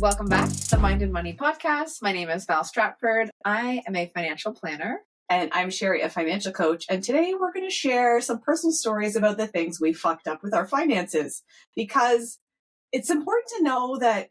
Welcome back to the Mind and Money podcast. My name is Val Stratford. I am a financial planner. And I'm Sherry, a financial coach. And today we're going to share some personal stories about the things we fucked up with our finances. Because it's important to know that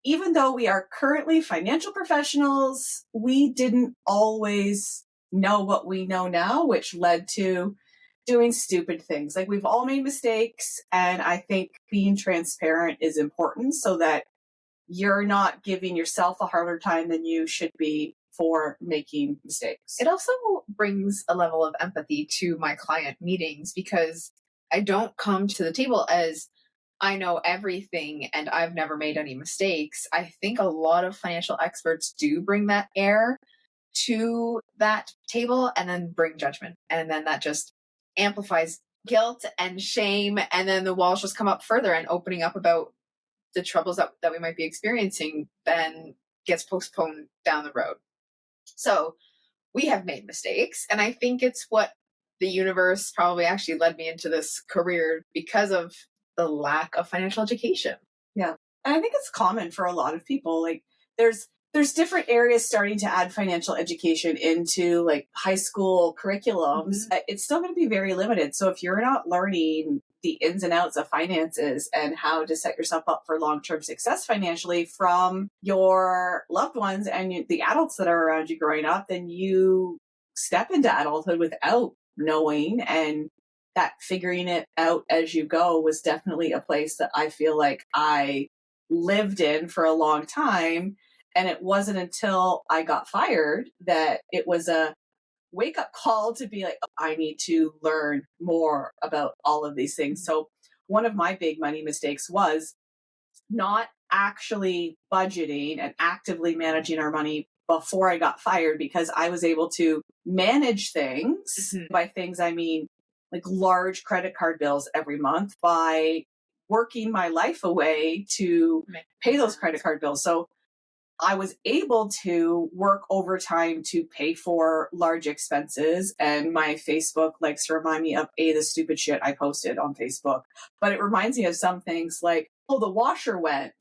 even though we are currently financial professionals, we didn't always know what we know now, which led to doing stupid things. Like, we've all made mistakes. And I think being transparent is important so that you're not giving yourself a harder time than you should be for making mistakes. It also brings a level of empathy to my client meetings because I don't come to the table as I know everything and I've never made any mistakes. I think a lot of financial experts do bring that air to that table and then bring judgment. And then that just amplifies guilt and shame. And then the walls just come up further, and opening up about the troubles that we might be experiencing then gets postponed down the road. So we have made mistakes. And I think it's what the universe probably actually led me into this career because of the lack of financial education. Yeah. And I think it's common for a lot of people. Like, there's different areas starting to add financial education into like high school curriculums. Mm-hmm. It's still going to be very limited. So if you're not learning the ins and outs of finances and how to set yourself up for long-term success financially from your loved ones and the adults that are around you growing up, then you step into adulthood without knowing. And that figuring it out as you go was definitely a place that I feel like I lived in for a long time. And it wasn't until I got fired that it was a wake-up call to be like, oh, I need to learn more about all of these things. So one of my big money mistakes was not actually budgeting and actively managing our money before I got fired, because I was able to manage things. Mm-hmm. By things, I mean like large credit card bills every month by working my life away to pay those credit card bills. So I was able to work overtime to pay for large expenses, and my Facebook likes to remind me of the stupid shit I posted on Facebook. But it reminds me of some things like, oh, the washer went.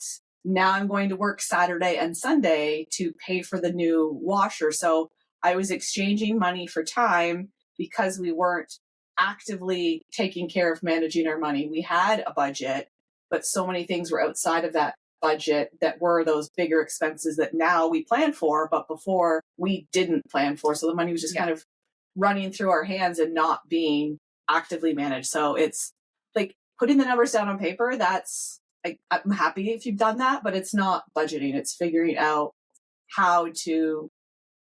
Now I'm going to work Saturday and Sunday to pay for the new washer. So I was exchanging money for time because we weren't actively taking care of managing our money. We had a budget, but so many things were outside of that budget that were those bigger expenses that now we plan for, but before we didn't plan for. So the money was just kind of running through our hands and not being actively managed. So it's like putting the numbers down on paper. That's like, I'm happy if you've done that, but it's not budgeting. It's figuring out how to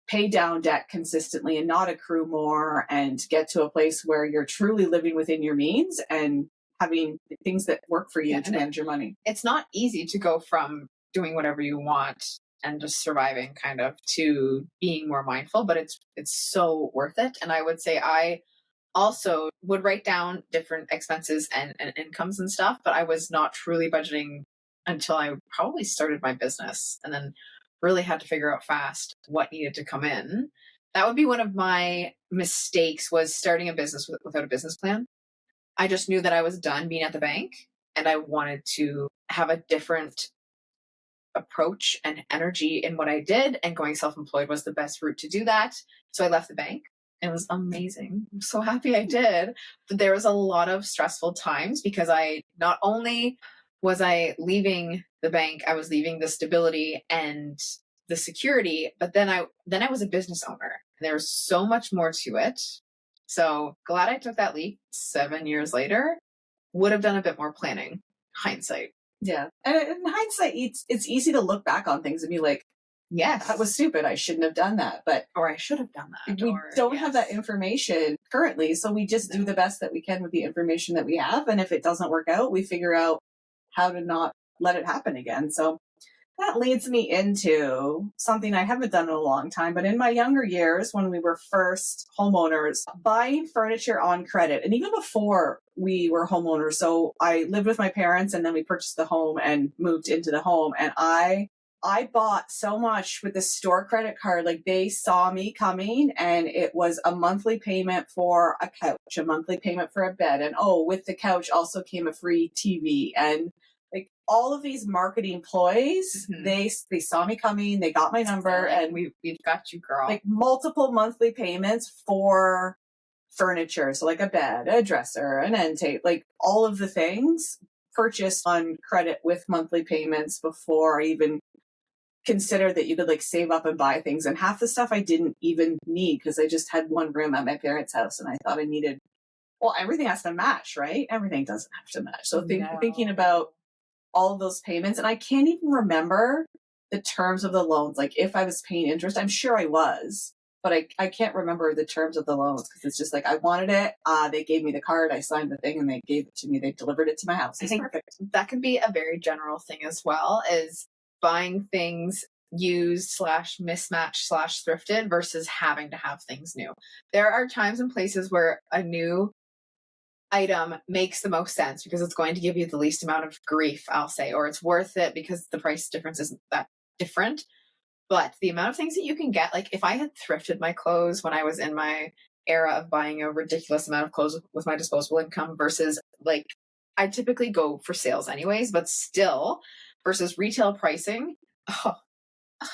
pay down debt consistently and not accrue more, and get to a place where you're truly living within your means and having things that work for you to manage your money. It's not easy to go from doing whatever you want and just surviving kind of to being more mindful, but it's so worth it. And I would say I also would write down different expenses and incomes and stuff, but I was not truly budgeting until I probably started my business, and then really had to figure out fast what needed to come in. That would be one of my mistakes, was starting a business without a business plan. I just knew that I was done being at the bank and I wanted to have a different approach and energy in what I did, and going self-employed was the best route to do that. So I left the bank. It was amazing. I'm so happy I did. But there was a lot of stressful times because I not only was I leaving the bank, I was leaving the stability and the security, but then I was a business owner. There was so much more to it. So glad I took that leap 7 years later. Would have done a bit more planning. Hindsight. Yeah. And in hindsight, it's easy to look back on things and be like, yes, that was stupid. I shouldn't have done that. Or I should have done that. We don't have that information currently. So we just do the best that we can with the information that we have. And if it doesn't work out, we figure out how to not let it happen again. So that leads me into something I haven't done in a long time, but in my younger years, when we were first homeowners, buying furniture on credit, and even before we were homeowners. So I lived with my parents, and then we purchased the home and moved into the home. And I bought so much with the store credit card. Like, they saw me coming, and it was a monthly payment for a couch, a monthly payment for a bed. And with the couch also came a free TV. And Like all of these marketing ploys, they saw me coming, they got my number, Like, and we've got you, girl. like multiple monthly payments for furniture. So like a bed, a dresser, an end tape, like all of the things purchased on credit with monthly payments before I even considered that you could like save up and buy things. And half the stuff I didn't even need because I just had one room at my parents' house and I thought I needed, well, everything has to match, right? Everything doesn't have to match. So thinking about all of those payments, and I can't even remember the terms of the loans. Like if I was paying interest, I'm sure I was, but I can't remember the terms of the loans because it's just like I wanted it. They gave me the card, I signed the thing, and they gave it to me. They delivered it to my house. I think perfect. That can be a very general thing as well, is buying things used / mismatched / thrifted versus having to have things new. There are times and places where a new item makes the most sense because it's going to give you the least amount of grief, I'll say, or it's worth it because the price difference isn't that different. But the amount of things that you can get, like if I had thrifted my clothes when I was in my era of buying a ridiculous amount of clothes with my disposable income versus like I typically go for sales anyways, but still versus retail pricing.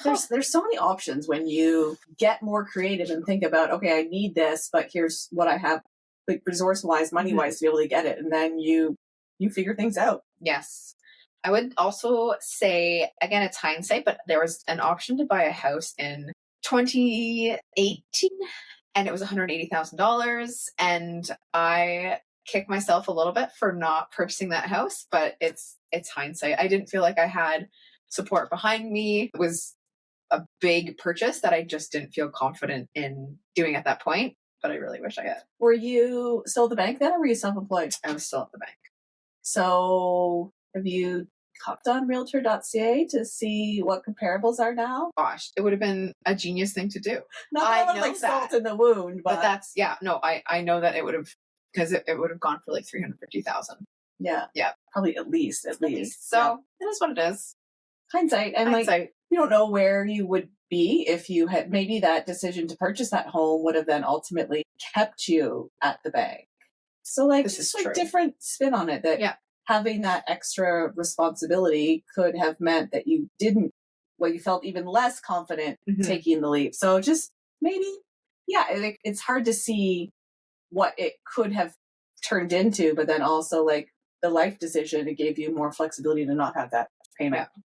There's so many options when you get more creative and think about, okay, I need this, but here's what I have, like resource wise, money wise, to be able to get it, and then you figure things out. Yes. I would also say, again, it's hindsight, but there was an option to buy a house in 2018 and it was $180,000. And I kicked myself a little bit for not purchasing that house, but it's hindsight. I didn't feel like I had support behind me. It was a big purchase that I just didn't feel confident in doing at that point, but I really wish I had. Were you still at the bank then, or were you self-employed? I was still at the bank. So have you hopped on realtor.ca to see what comparables are now? Gosh, it would have been a genius thing to do. Not that I like salt in the wound, but that's, yeah, no, I know that it would have, because it would have gone for like 350,000. Yeah. Yeah. Probably at least. So it is what it is. Hindsight. And like, you don't know where you would be if you had, maybe that decision to purchase that home would have then ultimately kept you at the bank. So like, this just is like true. different spin on it, that having that extra responsibility could have meant that you didn't, well, you felt even less confident taking the leap. So just maybe, it's hard to see what it could have turned into, but then also like the life decision, it gave you more flexibility to not have that payment. Yeah.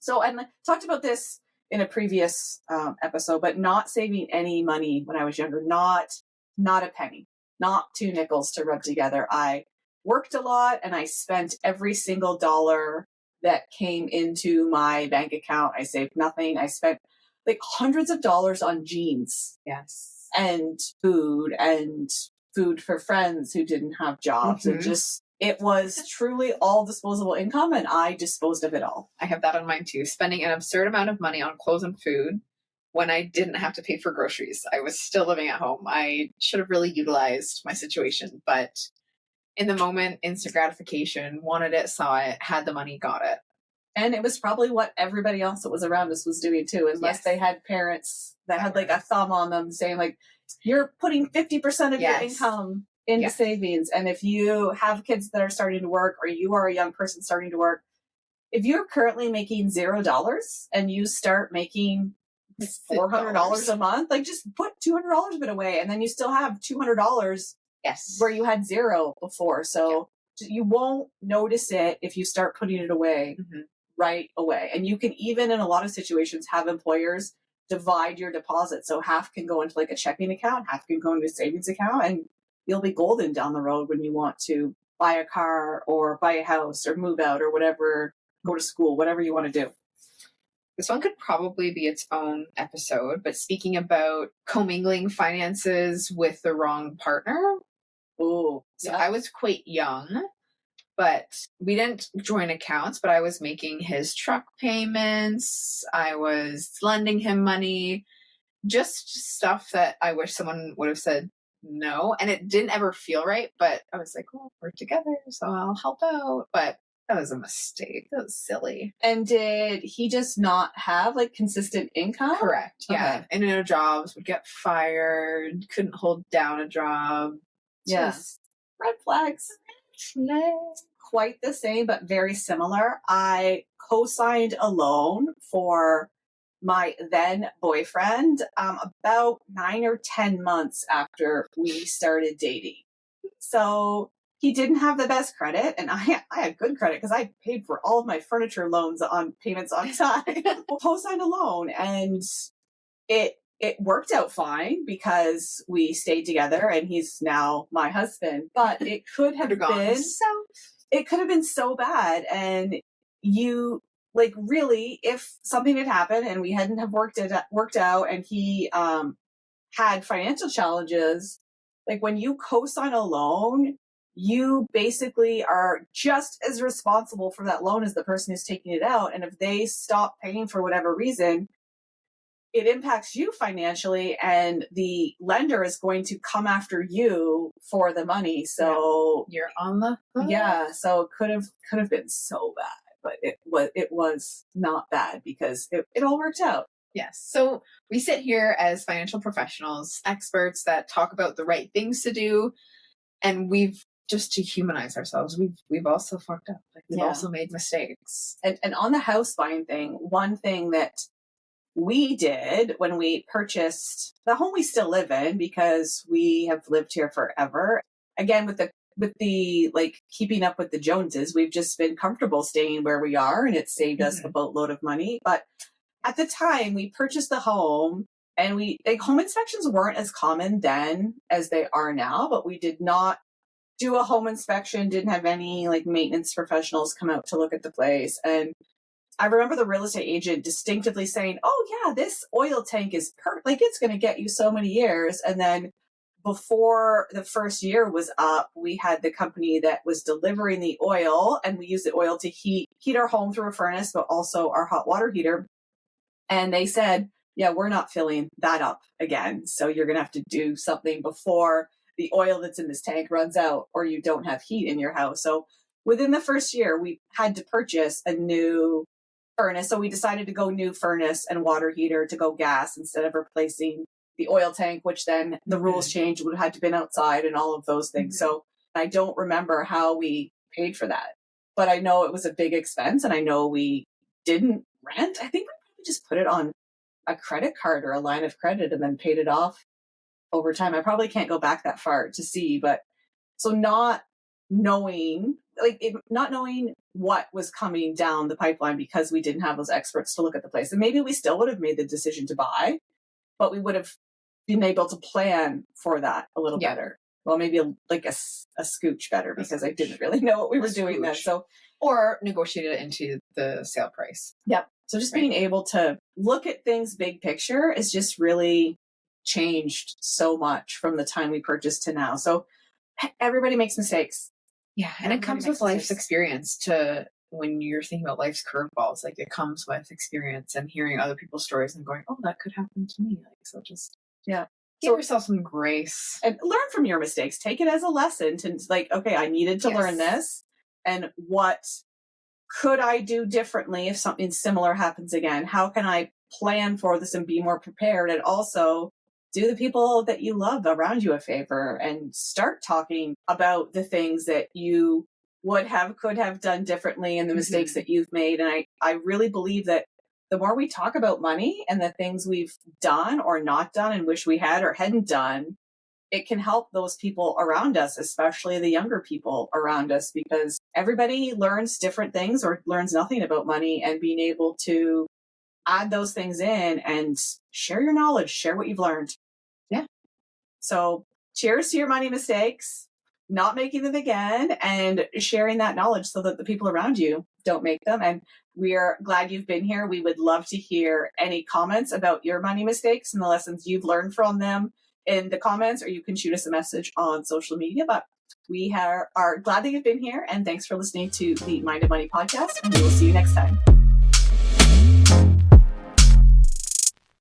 So, and I talked about this in a previous episode, but not saving any money when I was younger, not a penny, not 2 nickels to rub together. I worked a lot and I spent every single dollar that came into my bank account. I saved nothing. I spent like hundreds of dollars on jeans. Yes. And food for friends who didn't have jobs, and just, it was truly all disposable income, and I disposed of it all. I have that on mine too. Spending an absurd amount of money on clothes and food when I didn't have to pay for groceries. I was still living at home. I should have really utilized my situation, but in the moment, instant gratification, wanted it, saw it, had the money, got it. And it was probably what everybody else that was around us was doing too, unless they had parents that had like a thumb on them saying like, you're putting 50% of your income into savings. And if you have kids that are starting to work, or you are a young person starting to work, if you're currently making $0 and you start making $400 a month, like just put $200 of it away, and then you still have $200 where you had zero before. So you won't notice it if you start putting it away right away. And you can even, in a lot of situations, have employers divide your deposit. So half can go into like a checking account, half can go into a savings account, and you'll be golden down the road when you want to buy a car or buy a house or move out or whatever, go to school, whatever you want to do. This one could probably be its own episode, but speaking about commingling finances with the wrong partner. Oh, so I was quite young, but we didn't join accounts, but I was making his truck payments. I was lending him money, just stuff that I wish someone would have said no. And it didn't ever feel right, but I was like, well, we're together, so I'll help out. But that was a mistake. That was silly. And did he just not have like consistent income? Correct. Yeah. Okay. And in jobs, would get fired, couldn't hold down a job. Yes. Red flags. quite the same, but very similar. I co-signed a loan for my then boyfriend about 9 or 10 months after we started dating. So he didn't have the best credit, and I had good credit because I paid for all of my furniture loans on payments on time. Co-signed a loan, and it worked out fine because we stayed together, and he's now my husband. But it could have been so bad, and you like really, if something had happened and we hadn't have worked out, and he had financial challenges, like when you co-sign a loan, you basically are just as responsible for that loan as the person who's taking it out. And if they stop paying for whatever reason, it impacts you financially, and the lender is going to come after you for the money. So you're on the hook. Yeah, so it could have been so bad, but it was not bad because it all worked out. Yes. So we sit here as financial professionals, experts that talk about the right things to do, and we've just to humanize ourselves. We've also fucked up. Like we've also made mistakes. And on the house buying thing, one thing that we did when we purchased the home we still live in, because we have lived here forever. Again, with the like keeping up with the Joneses, we've just been comfortable staying where we are, and it's saved us a boatload of money. But at the time we purchased the home, and home inspections weren't as common then as they are now, but we did not do a home inspection, didn't have any like maintenance professionals come out to look at the place. And I remember the real estate agent distinctively saying, "Oh yeah, this oil tank is perfect. Like it's going to get you so many years." And then before the first year was up, we had the company that was delivering the oil, and we used the oil to heat our home through a furnace, but also our hot water heater. And they said, "Yeah, we're not filling that up again. So you're going to have to do something before the oil that's in this tank runs out, or you don't have heat in your house." So within the first year, we had to purchase a new furnace. So we decided to go new furnace and water heater to go gas instead of replacing the oil tank, which then the rules changed, would have had to been outside and all of those things. So I don't remember how we paid for that, but I know it was a big expense, and I know we didn't rent. I think we probably just put it on a credit card or a line of credit and then paid it off over time. I probably can't go back that far to see, but so not knowing what was coming down the pipeline because we didn't have those experts to look at the place. And maybe we still would have made the decision to buy, but we would have been able to plan for that a little better. Well, maybe a scooch better, because I didn't really know what we were doing then. So, or negotiate it into the sale price. Yep. So just being able to look at things big picture is just really changed so much from the time we purchased to now. So everybody makes mistakes. Yeah. And it comes with life's experience to when you're thinking about life's curveballs, like it comes with experience and hearing other people's stories and going, "Oh, that could happen to me." Like, so just, give yourself some grace and learn from your mistakes. Take it as a lesson to like, okay, I needed to learn this, and what could I do differently if something similar happens again? How can I plan for this and be more prepared? And also do the people that you love around you a favor and start talking about the things that you could have done differently and the mistakes that you've made. And I really believe that the more we talk about money and the things we've done or not done and wish we had or hadn't done, it can help those people around us, especially the younger people around us, because everybody learns different things or learns nothing about money, and being able to add those things in and share your knowledge, share what you've learned. Yeah. So cheers to your money mistakes, not making them again, and sharing that knowledge so that the people around you don't make them. And we're glad you've been here. We would love to hear any comments about your money mistakes and the lessons you've learned from them in the comments, or you can shoot us a message on social media. But we are glad that you've been here, and thanks for listening to the Mind of Money podcast, and we will see you next time.